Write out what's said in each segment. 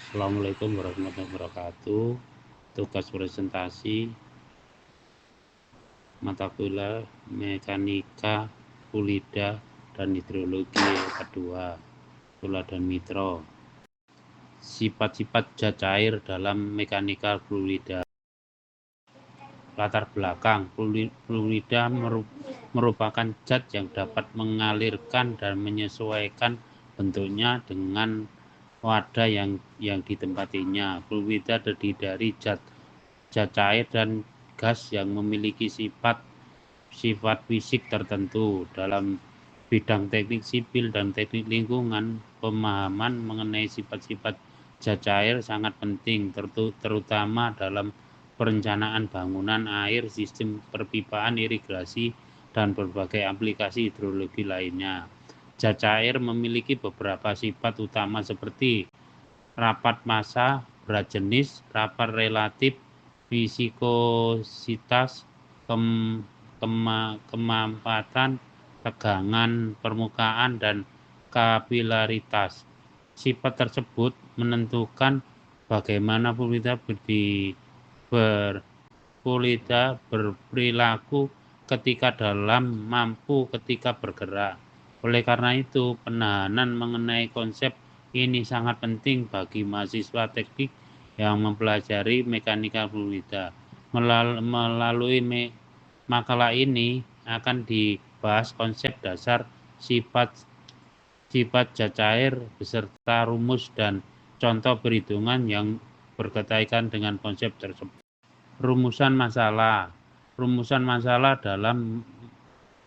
Assalamualaikum warahmatullahi wabarakatuh. Tugas presentasi mata kuliah mekanika, fluida, dan hidrologi kedua, Tula dan Mitro. Sifat-sifat zat cair dalam mekanika fluida. Latar belakang, fluida merupakan zat yang dapat mengalirkan dan menyesuaikan bentuknya dengan wadah yang ditempatinya. Fluida terdiri dari zat cair dan gas yang memiliki sifat fisik tertentu. Dalam bidang teknik sipil dan teknik lingkungan, pemahaman mengenai sifat-sifat zat cair sangat penting, terutama dalam perencanaan bangunan air, sistem perpipaan, irigasi, dan berbagai aplikasi hidrologi lainnya. Zat cair memiliki beberapa sifat utama seperti rapat massa, berat jenis, rapat relatif, viskositas, kemampatan, tegangan permukaan, dan kapilaritas. Sifat tersebut menentukan bagaimana fluida berperilaku ketika dalam, mampu ketika bergerak. Oleh karena itu, penahanan mengenai konsep ini sangat penting bagi mahasiswa teknik yang mempelajari mekanika fluida. Melalui makalah ini akan dibahas konsep dasar sifat zat cair beserta rumus dan contoh perhitungan yang berkaitan dengan konsep tersebut. Rumusan masalah dalam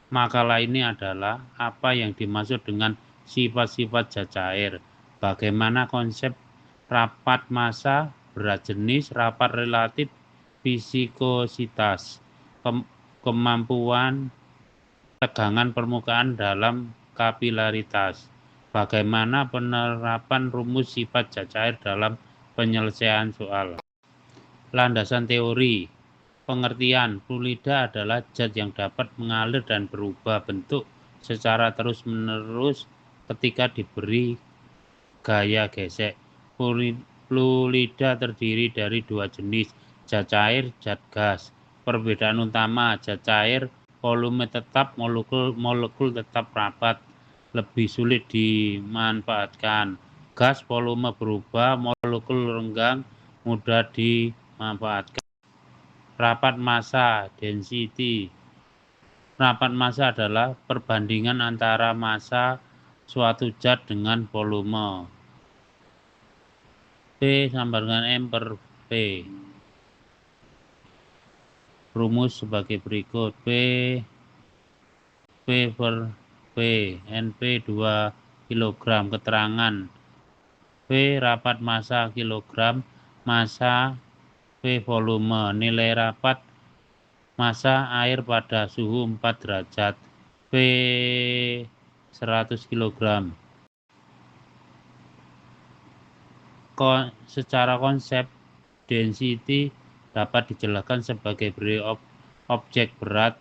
makalah ini adalah apa yang dimaksud dengan sifat-sifat zat cair, bagaimana konsep rapat massa, berat jenis, rapat relatif, viskositas, kemampuan tegangan permukaan dalam kapilaritas. Bagaimana penerapan rumus sifat zat cair dalam penyelesaian soal. Landasan teori. Pengertian, fluida adalah zat yang dapat mengalir dan berubah bentuk secara terus-menerus ketika diberi gaya gesek. Fluida terdiri dari dua jenis, zat cair, zat gas. Perbedaan utama, zat cair, volume tetap, molekul tetap rapat, lebih sulit dimanfaatkan. Gas, volume berubah, molekul renggang, mudah dimanfaatkan. Rapat massa, density. Rapat massa adalah perbandingan antara massa suatu zat dengan volume. P sama dengan M per P. Rumus sebagai berikut. P per P, NP 2 kg. Keterangan. P rapat massa kilogram, massa P volume. Nilai rapat massa air pada suhu 4 derajat. P 100 kg. Secara konsep, density dapat dijelaskan sebagai objek berat,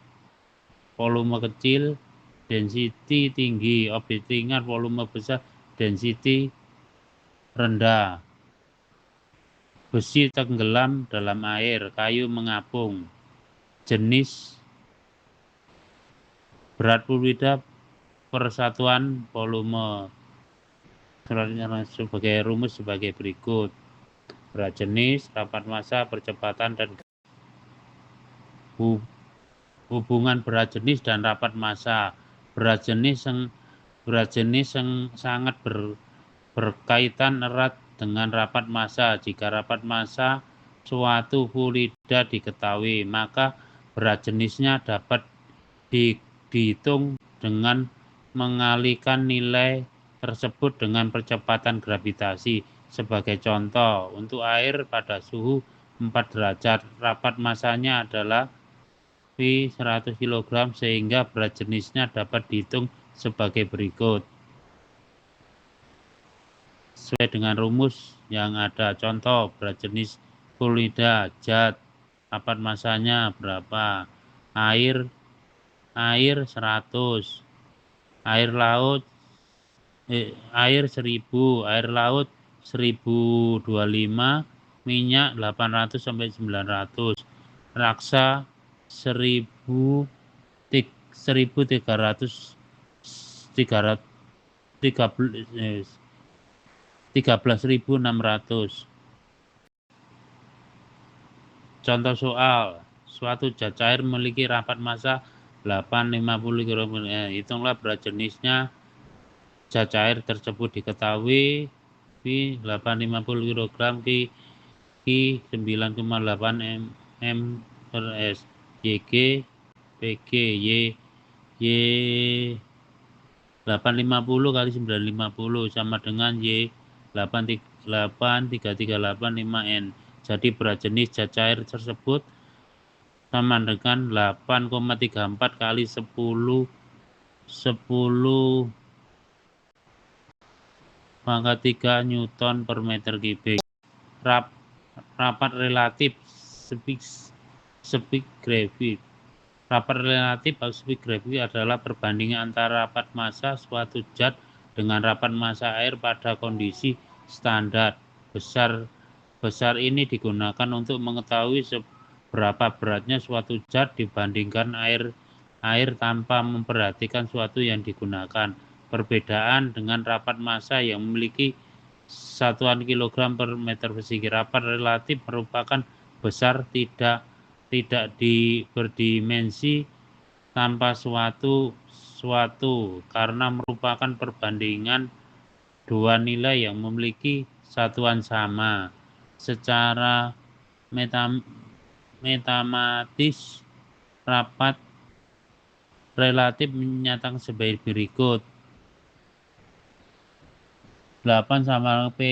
volume kecil, density tinggi, objek ringan, volume besar, density rendah. Besi tenggelam dalam air, kayu mengapung. Jenis berat fluida persatuan volume. Sebagai rumus sebagai berikut. Berat jenis, rapat massa, percepatan, dan hubungan berat jenis dan rapat massa. Berat jenis sangat berkaitan erat dengan rapat massa. Jika rapat massa suatu fluida diketahui, maka berat jenisnya dapat dihitung dengan mengalihkan nilai tersebut dengan percepatan gravitasi. Sebagai contoh, untuk air pada suhu 4 derajat, rapat massanya adalah V 100 kg sehingga berat jenisnya dapat dihitung sebagai berikut. Sesuai dengan rumus yang ada. Contoh, berat jenis fluida zat, rapat massanya berapa? Air 100, air 1000, air laut 1025, minyak 800 sampai 900, raksa 13.600. Contoh soal, suatu zat cair memiliki rapat massa 850 kg. Hitunglah berat jenisnya zat cair tersebut diketahui V 850 kg Q 9,8 mm per S, YG PG Y 850 kali 950 sama dengan Y 83385 N. Jadi berat jenis zat cair tersebut sama dengan 8,34 kali 10 pangkat 3 Newton per meter kubik. Rapat relatif Spik-Grevik. Rapat relatif atau Spik-Grevik adalah perbandingan antara rapat massa suatu zat dengan rapat massa air pada kondisi standar. Besar ini digunakan untuk mengetahui seberapa beratnya suatu zat dibandingkan air tanpa memperhatikan suatu yang digunakan. Perbedaan dengan rapat massa yang memiliki satuan kilogram per meter persegi. Rapat relatif merupakan besar tidak berdimensi tanpa suatu karena merupakan perbandingan dua nilai yang memiliki satuan sama. Secara matematis, rapat relatif menyatakan sebagai berikut. 8 sama P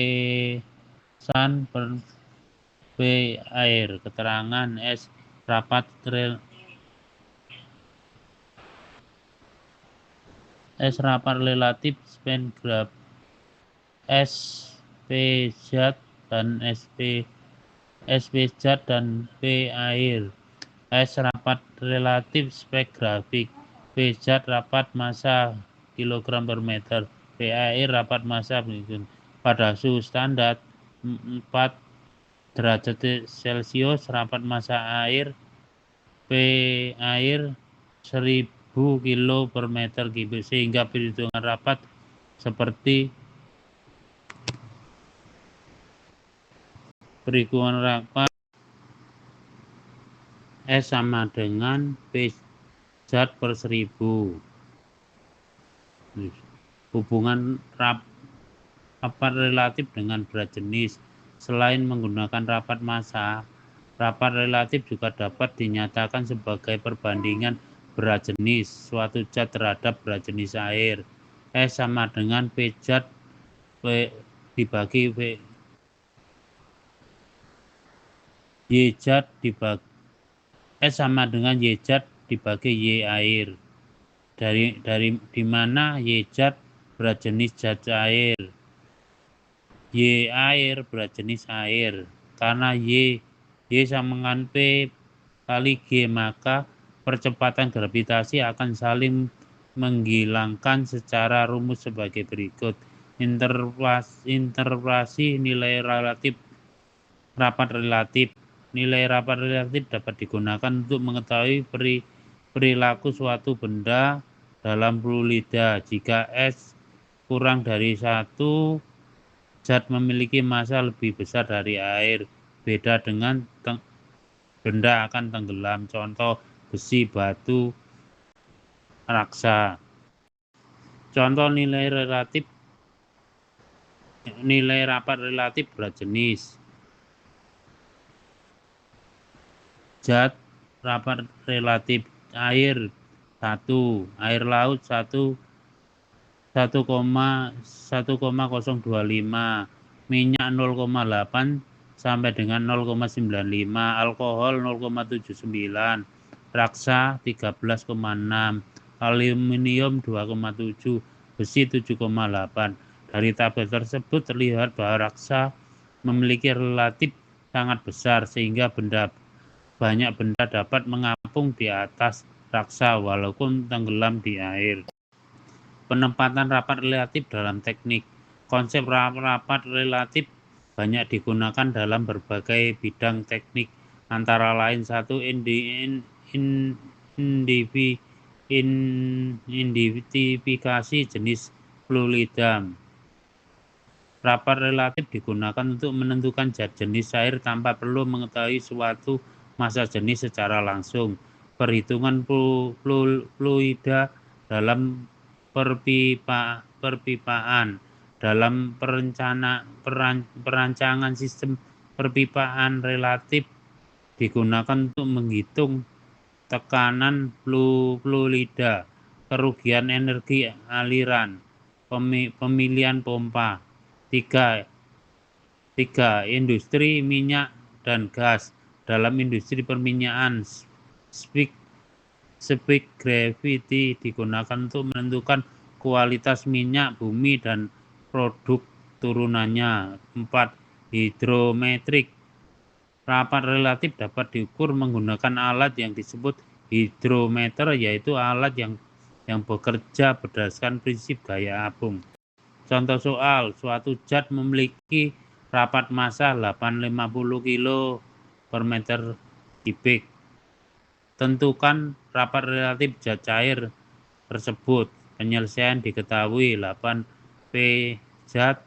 san per P air. Keterangan S rapat relatif span graf S P zat dan SP zat dan P air. S rapat relatif spektrografik, P zat rapat massa kilogram per meter, P air rapat massa pada suhu standar 4 derajat Celcius. Rapat massa air P air 1000 kilo per meter kubik, sehingga perhitungan rapat seperti perhitungan rapat S sama dengan P zat per 1000. Hubungan rapat relatif dengan berat jenis. Selain menggunakan rapat massa, rapat relatif juga dapat dinyatakan sebagai perbandingan berat jenis suatu zat terhadap berat jenis air. S sama dengan P zat dibagi P Y zat dibagi S sama dengan Y zat dibagi Y air. Di mana Y zat berat jenis zat air, Y air berat jenis air. Karena Y sama dengan P kali G, maka percepatan gravitasi akan saling menghilangkan secara rumus sebagai berikut. Interpolasi nilai relatif rapat relatif. Nilai rapat relatif dapat digunakan untuk mengetahui perilaku suatu benda dalam fluida. Jika S kurang dari 1, zat memiliki massa lebih besar dari air. Beda dengan benda akan tenggelam. Contoh besi, batu, raksa. Contoh nilai rapat relatif berat jenis. Zat rapat relatif air 1, air laut 1,1025, minyak 0,8 sampai dengan 0,95, alkohol 0,79, raksa 13,6, aluminium 2,7, besi 7,8. Dari tabel tersebut terlihat bahwa raksa memiliki relatif sangat besar sehingga banyak benda dapat mengapung di atas raksa walaupun tenggelam di air. Penempatan rapat relatif dalam teknik. Konsep rapat relatif banyak digunakan dalam berbagai bidang teknik, antara lain satu identifikasi jenis fluida. Rapat relatif digunakan untuk menentukan zat jenis air tanpa perlu mengetahui suatu massa jenis secara langsung. Perhitungan fluida dalam perpipaan. Dalam perancangan sistem perpipaan relatif digunakan untuk menghitung tekanan fluida, kerugian energi aliran, pemilihan pompa. 3. Industri minyak dan gas. Dalam industri perminyakan, speed gravity digunakan untuk menentukan kualitas minyak bumi dan produk turunannya. 4. Hidrometrik. Rapat relatif dapat diukur menggunakan alat yang disebut hidrometer, yaitu alat yang bekerja berdasarkan prinsip gaya apung. Contoh soal, suatu zat memiliki rapat massa 850 kg per meter kubik. Tentukan rapat relatif zat cair tersebut. Penyelesaian diketahui 8 P zat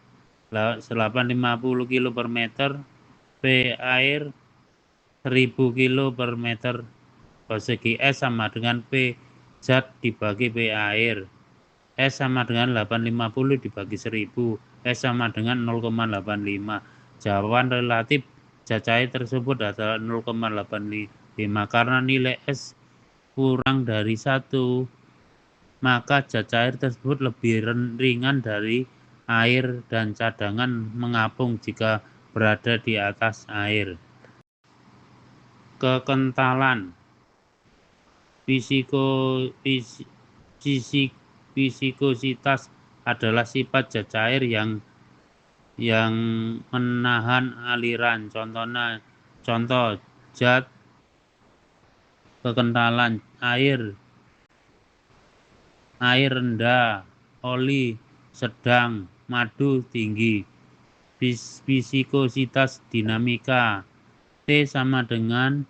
850 kg per meter, P air 1000 kg per meter persegi. S sama dengan P zat dibagi P air. S sama dengan 850 dibagi 1000. S sama dengan 0,85. Jawaban relatif zat cair tersebut adalah 0,85. Karena nilai S kurang dari 1, maka zat cair tersebut lebih ringan dari air dan cadangan mengapung jika berada di atas air. Kekentalan. Viskositas adalah sifat zat cair yang menahan aliran. Contoh zat kekentalan air rendah, oli sedang, madu tinggi. Viskositas dinamika. T sama dengan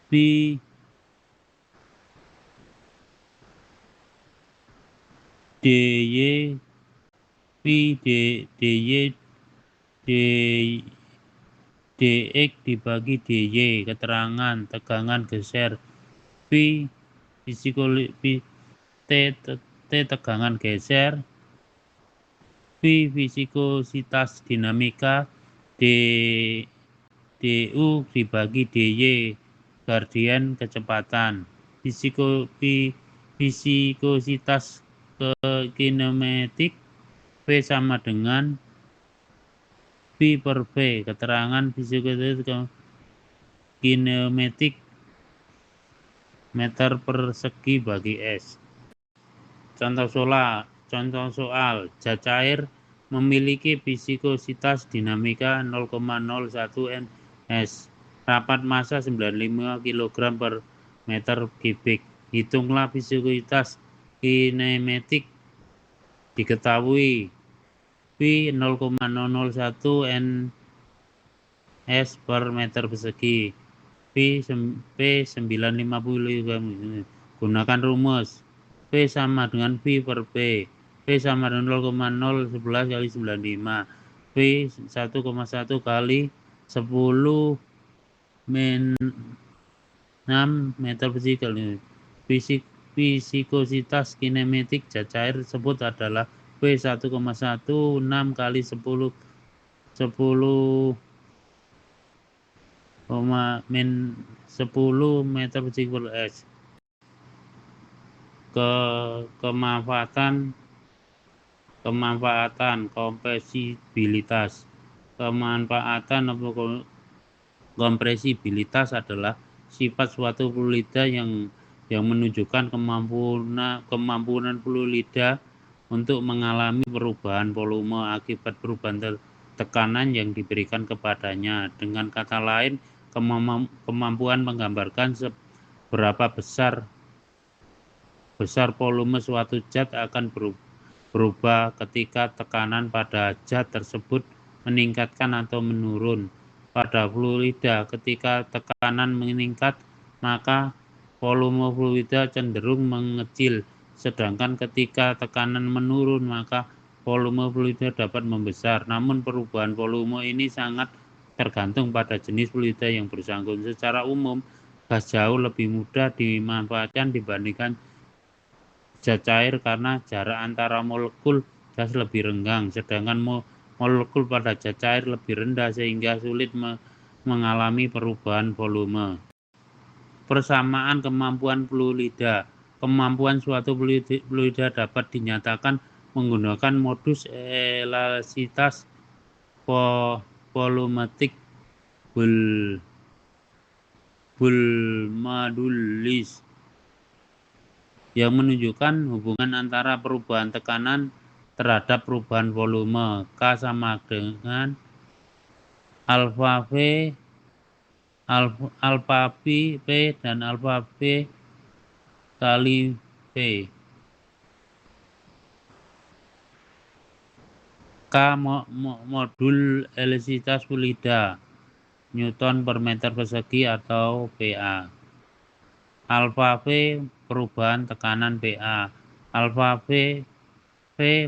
dy dx dibagi dy. Keterangan tegangan geser. T tegangan geser, V viskositas dinamika, du dibagi dy, gradien kecepatan. Viskositas kinematik, V sama dengan V per V. Keterangan viskositas kinematik meter persegi bagi S. Contoh soal, zat cair memiliki viskositas dinamika 0,01 ns, rapat massa 95 kg per meter kubik. Hitunglah viskositas kinematik. Diketahui V 0,001 ns per meter persegi. P 950. Gunakan rumus. P sama dengan V per P. P sama dengan 0,011 kali 95. P 1,1 kali 10 min 6 meter persegi. Viskositas kinematik zat cair tersebut adalah P 1,16 kali 10 min 10 meter persegi per S. Kemanfaatan kompresibilitas. Kompresibilitas adalah sifat suatu fluida yang menunjukkan kemampuan fluida untuk mengalami perubahan volume akibat perubahan tekanan yang diberikan kepadanya. Dengan kata lain, kemampuan menggambarkan seberapa besar volume suatu zat akan berubah ketika tekanan pada zat tersebut meningkatkan atau menurun. Pada fluida, ketika tekanan meningkat, maka volume fluida cenderung mengecil, sedangkan ketika tekanan menurun, maka volume fluida dapat membesar. Namun perubahan volume ini sangat tergantung pada jenis fluida yang bersangkutan. Secara umum, gas jauh lebih mudah dimanfaatkan dibandingkan zat cair karena jarak antara molekul gas lebih renggang, sedangkan molekul pada zat cair lebih rendah sehingga sulit mengalami perubahan volume. Persamaan kemampuan fluida. Kemampuan suatu fluida dapat dinyatakan menggunakan modus elastisitas volumetik Bulls-Modulis yang menunjukkan hubungan antara perubahan tekanan terhadap perubahan volume. K sama dengan alfa V, alfa P dan alfa V kali V. K modul elastisitas fluida, Newton per meter persegi atau PA. Alfa V perubahan tekanan PA. Alfa V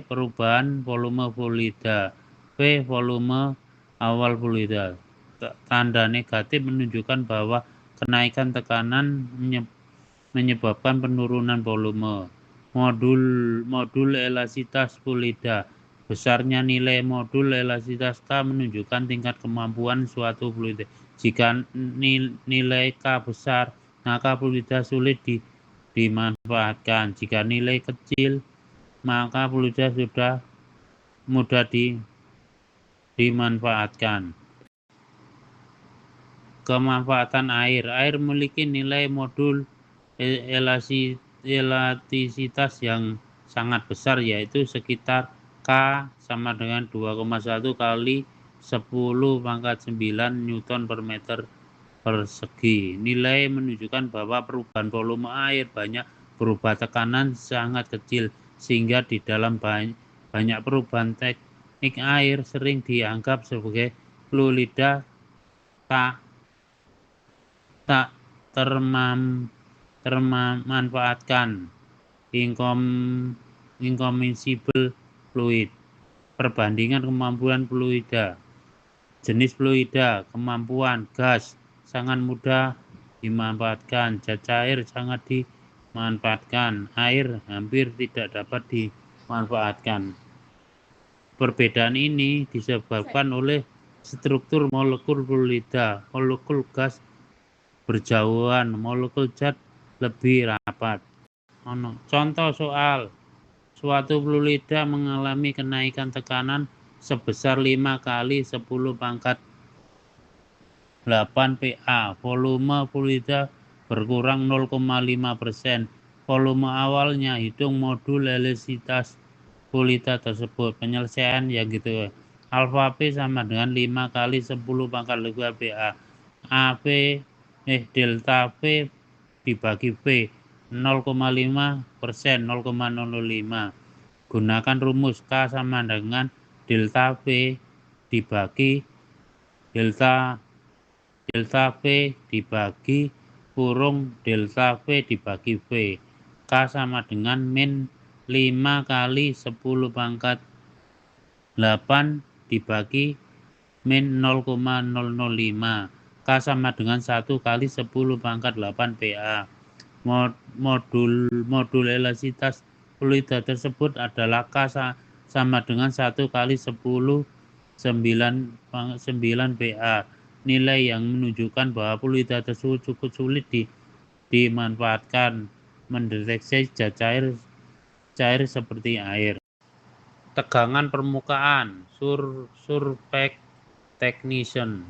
perubahan volume fluida. V volume awal fluida. Tanda negatif menunjukkan bahwa kenaikan tekanan menyebabkan penurunan volume. Modul elastisitas fluida. Besarnya nilai modul elastisitas K menunjukkan tingkat kemampuan suatu fluida. Jika nilai K besar, maka fluida sulit dimanfaatkan. Jika nilai kecil, maka fluida sudah mudah dimanfaatkan. Kemanfaatan air. Air memiliki nilai modul elastisitas yang sangat besar, yaitu sekitar K sama dengan 2,1 kali 10⁹ Newton per meter persegi. Nilai menunjukkan bahwa perubahan volume air banyak berubah tekanan sangat kecil, sehingga di dalam banyak perubahan teknik air sering dianggap sebagai fluida tak termanfaatkan. Incommensible fluid. Perbandingan kemampuan fluida. Jenis fluida, kemampuan gas sangat mudah dimanfaatkan, zat cair sangat dimanfaatkan, air hampir tidak dapat dimanfaatkan. Perbedaan ini disebabkan oleh struktur molekul fluida. Molekul gas berjauhan, molekul zat lebih rapat. Contoh soal. Suatu fluida mengalami kenaikan tekanan sebesar 5 kali 10⁸ PA. Volume fluida berkurang 0,5%. Volume awalnya hitung modul elastisitas fluida tersebut. Penyelesaian ya gitu. Alfa P sama dengan 5 kali 10⁻² PA. Delta V dibagi V 0,5%, 0,005. Gunakan rumus K sama dengan delta V dibagi delta V dibagi kurung delta V dibagi V. K sama dengan min 5 kali 10⁸ dibagi min 0,005. K sama dengan 1 kali 10⁸ PA. Modul elastisitas fluida tersebut adalah K sama dengan 1 kali 10⁹ PA. Nilai yang menunjukkan bahwa fluida tersebut cukup sulit dimanfaatkan mendeteksi zat cair seperti air. Tegangan permukaan, surface tension.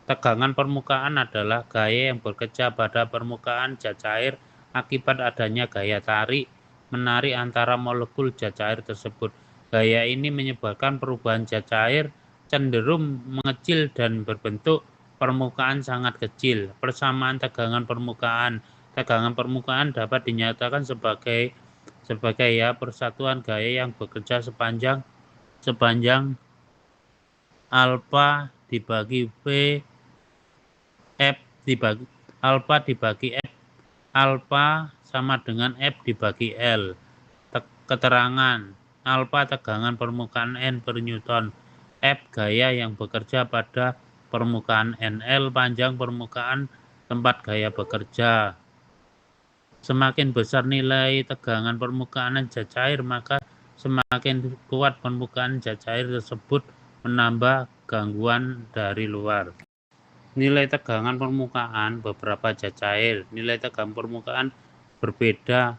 Tegangan permukaan adalah gaya yang bekerja pada permukaan zat cair akibat adanya gaya tarik-menarik antara molekul zat cair tersebut. Gaya ini menyebabkan perubahan zat cair cenderung mengecil dan berbentuk permukaan sangat kecil. Persamaan tegangan permukaan. Tegangan permukaan dapat dinyatakan sebagai sebagai persatuan gaya yang bekerja sepanjang alfa dibagi V F dibagi alfa dibagi F alfa sama dengan F dibagi L. Keterangan alfa tegangan permukaan N per Newton, F gaya yang bekerja pada permukaan NL panjang permukaan tempat gaya bekerja. Semakin besar nilai tegangan permukaan zat cair, maka semakin kuat permukaan zat cair tersebut menambah gangguan dari luar. Nilai tegangan permukaan beberapa zat cair. Nilai tegangan permukaan berbeda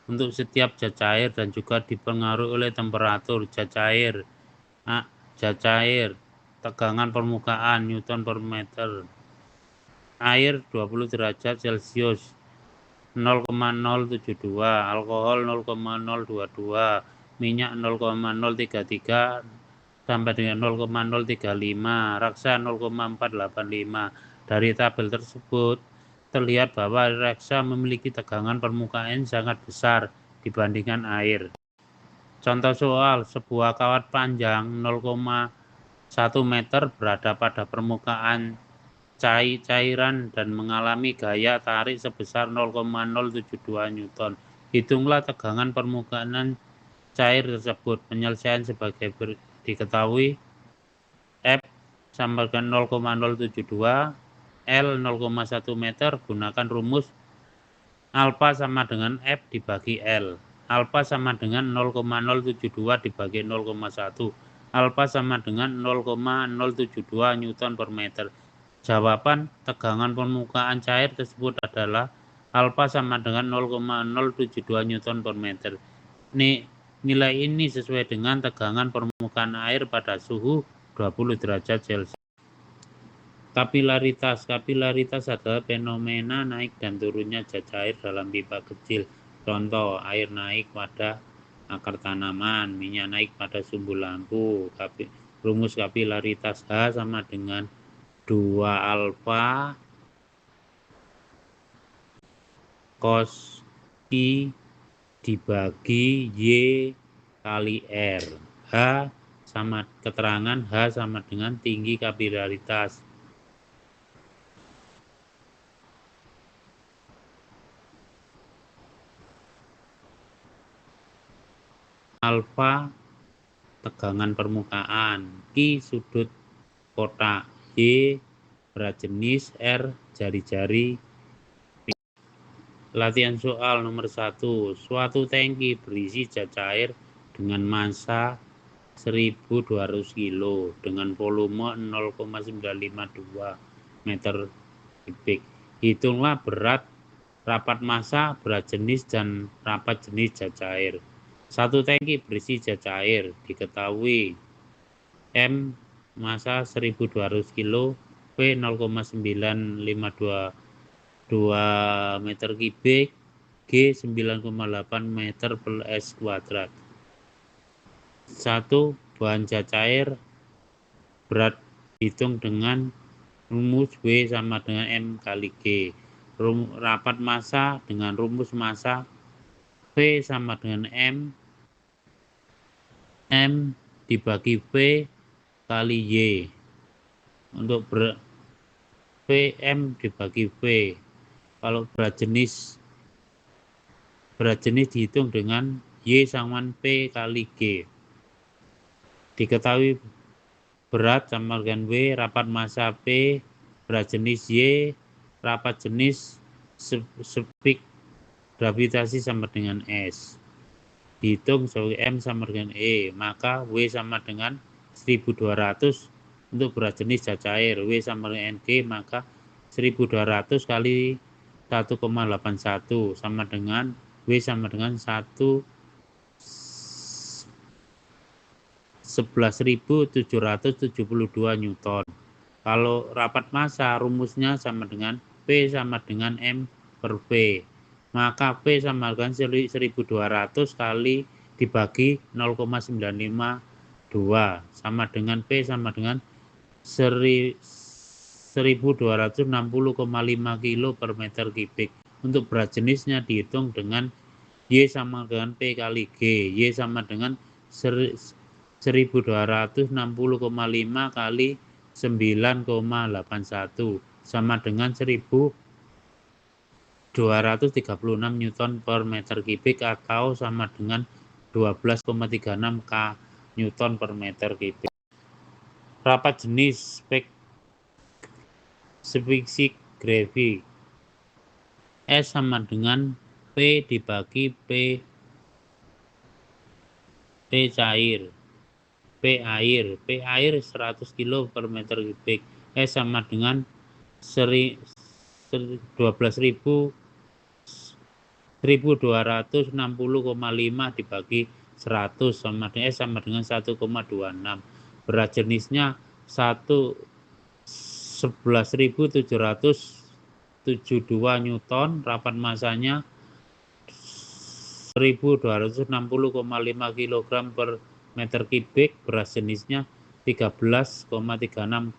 untuk setiap zat cair dan juga dipengaruhi oleh temperatur zat cair. Zat cair, tegangan permukaan Newton per meter. Air 20 derajat Celcius 0,072, alkohol 0,022, minyak 0,033 sampai dengan 0,035, raksa 0,485. Dari tabel tersebut terlihat bahwa raksa memiliki tegangan permukaan sangat besar dibandingkan air. Contoh soal, sebuah kawat panjang 0,1 meter berada pada permukaan cairan dan mengalami gaya tarik sebesar 0,072 Newton. Hitunglah tegangan permukaan cair tersebut. Penyelesaian sebagai diketahui F sama dengan 0,072, L 0,1 meter, gunakan rumus alfa sama dengan F dibagi L. Alfa sama dengan 0,072 dibagi 0,1. Alfa sama dengan 0,072 Newton per meter. Jawaban tegangan permukaan cair tersebut adalah alfa sama dengan 0,072 Newton per meter. Nilai ini sesuai dengan tegangan permukaan air pada suhu 20 derajat Celcius. Kapilaritas. Kapilaritas adalah fenomena naik dan turunnya zat cair dalam pipa kecil. Contoh, air naik pada akar tanaman, minyak naik pada sumbu lampu. Rumus kapilaritas H sama dengan 2 alfa cos I dibagi Y kali R. H sama keterangan H sama dengan tinggi kapilaritas. Alfa tegangan permukaan, I sudut kotak, Y berat jenis, R jari-jari. Latihan soal nomor 1. Suatu tangki berisi zat cair dengan massa 1200 kg dengan volume 0,952 meter kubik. Hitunglah berat, rapat massa, berat jenis, dan rapat jenis zat cair. Satu tangki berisi zat cair, diketahui M massa 1200 kg, V 0,952 meter kubik, G 9,8 meter per S kuadrat. 1. Bahan zat cair berat hitung dengan rumus W sama dengan M kali G. Rapat massa dengan rumus massa V sama dengan M dibagi V kali Y. Untuk VM dibagi V. Kalau berat jenis dihitung dengan Y sama P kali G. Diketahui berat sama dengan W, rapat massa P, berat jenis Y, rapat jenis spek gravitasi sama dengan S. Dihitung sebagai M sama dengan E, maka W sama dengan 1200 untuk berat jenis zat cair, W sama dengan G, maka 1200 kali 1,81 sama dengan W sama dengan 11.772 Newton. Kalau rapat massa rumusnya sama dengan P sama dengan M per V. Maka P sama dengan 1200 kali dibagi 0,952 sama dengan P sama dengan 1260,5 kg per meter kubik. Untuk berat jenisnya dihitung dengan Y sama dengan P kali G. Y sama dengan 1260,5 kali 9,81 sama dengan 1236 Newton per meter kubik atau sama dengan 12,36 K Newton per meter kubik. Rapat jenis spektrografi S sama dengan P dibagi P cair, P air 100 kilo per meter kubik. S sama dengan 1260,5 dibagi 100 sama dengan S sama dengan 1,26. Berat jenisnya 11.772 Newton, rapat massanya 1.260,5 kg per meter kubik, berat jenisnya 13,36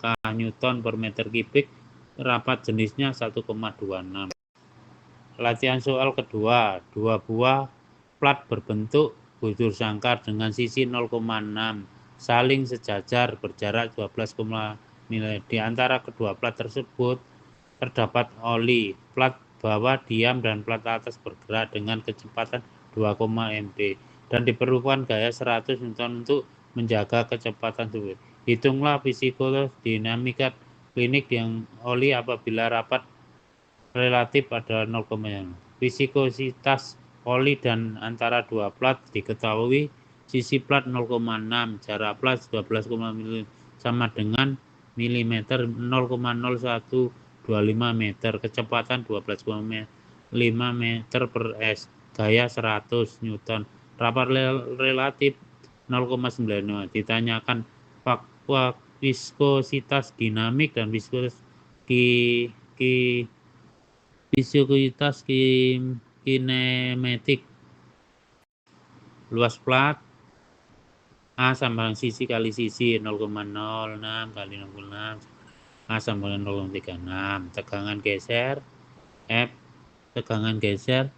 K Newton per meter kubik, rapat jenisnya 1,26. Latihan soal kedua, 2 buah plat berbentuk bujur sangkar dengan sisi 0,6 saling sejajar berjarak 12,5 mm. Di antara kedua plat tersebut terdapat oli. Plat bawah diam dan plat atas bergerak dengan kecepatan 2, mb dan diperlukan gaya 100 Newton untuk menjaga kecepatan tersebut. Hitunglah psikodinamika klinik yang oli apabila rapat relatif adalah 0,0. Viskositas oli dan antara dua plat diketahui. Sisi plat 0,6, jarak plat 12,5 mm sama dengan milimeter 0,0125 meter, kecepatan 12,5 meter per s, gaya 100 Newton, rapat relatif 0,95. Ditanyakan fakta viskositas dinamik dan viskositas kinematik. Luas plat A sama dengan sisi kali sisi 0,06 kali 0,6 A sama dengan 0,36. Tegangan geser F, tegangan geser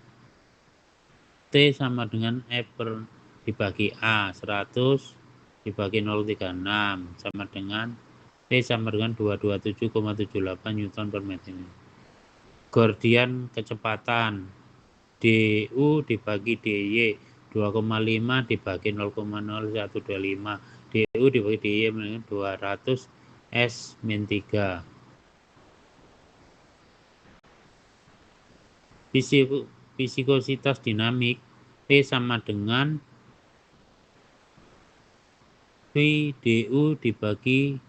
T sama dengan F dibagi A 100 dibagi 0,36 sama dengan T sama dengan 227,78 Newton per meter. Gradien kecepatan DU dibagi DY 2,5 dibagi 0,0125 DU dibagi DY menjadi 200 S-3. Viskositas dinamik T sama dengan V DU dibagi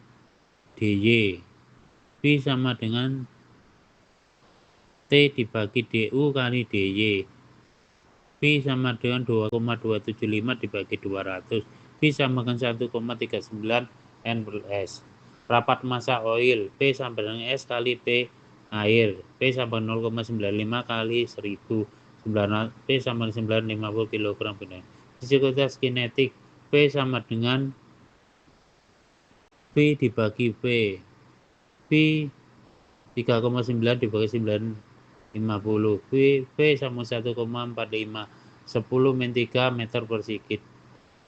DY. V sama dengan T dibagi DU kali DY. V sama dengan 2,275 dibagi 200. V sama dengan 1,39 N per S. Rapat massa oil P sama dengan S kali P air. P sama dengan 0,95 kali 1000. P sama dengan 950 kg. Viskositas kinetik P sama dengan V dibagi V. V 3,9 dibagi 950. V sama 1,45 10-3 meter persegi.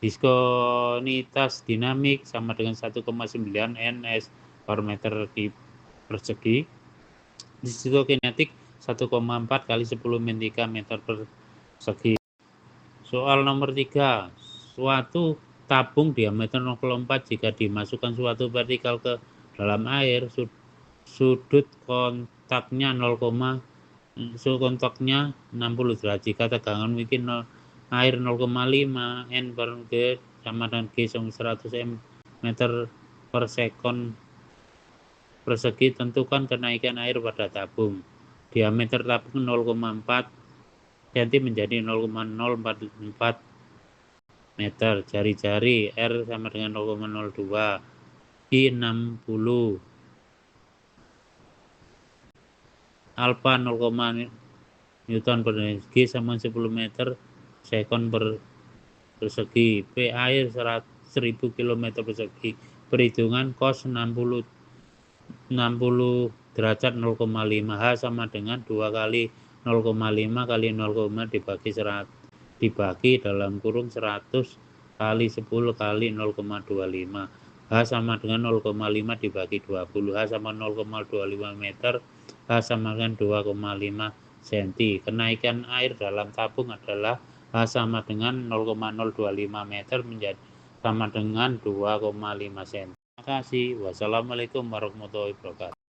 Viskositas dinamik sama dengan 1,9 ns per meter persegi. Viskokinetik 1,4 kali 10-3 meter persegi. Soal nomor 3. Suatu tabung diameter 0,4 jika dimasukkan suatu vertikal ke dalam air, sudut kontaknya 60 derajat. Jika tegangan mungkin air 0,5 N per G sama dengan G 100 meter per sekon persegi, tentukan kenaikan air pada tabung. Diameter tabung 0,4 cm menjadi 0,044 meter. Jari-jari R sama dengan 0,02 I 60 alfa 0, Newton per G sama 10 meter sekon per persegi. P air 1000 km persegi. Perhitungan cos 60 derajat 0,5 H sama dengan 2 kali 0,5 kali 0,5 dibagi 100 dibagi dalam kurung 100 kali 10 kali 0,25. H sama dengan 0,5 dibagi 20. H sama 0,25 meter. H sama dengan 2,5 cm. Kenaikan air dalam tabung adalah H sama dengan 0,025 meter menjadi sama dengan 2,5 cm. Terima kasih. Wassalamualaikum warahmatullahi wabarakatuh.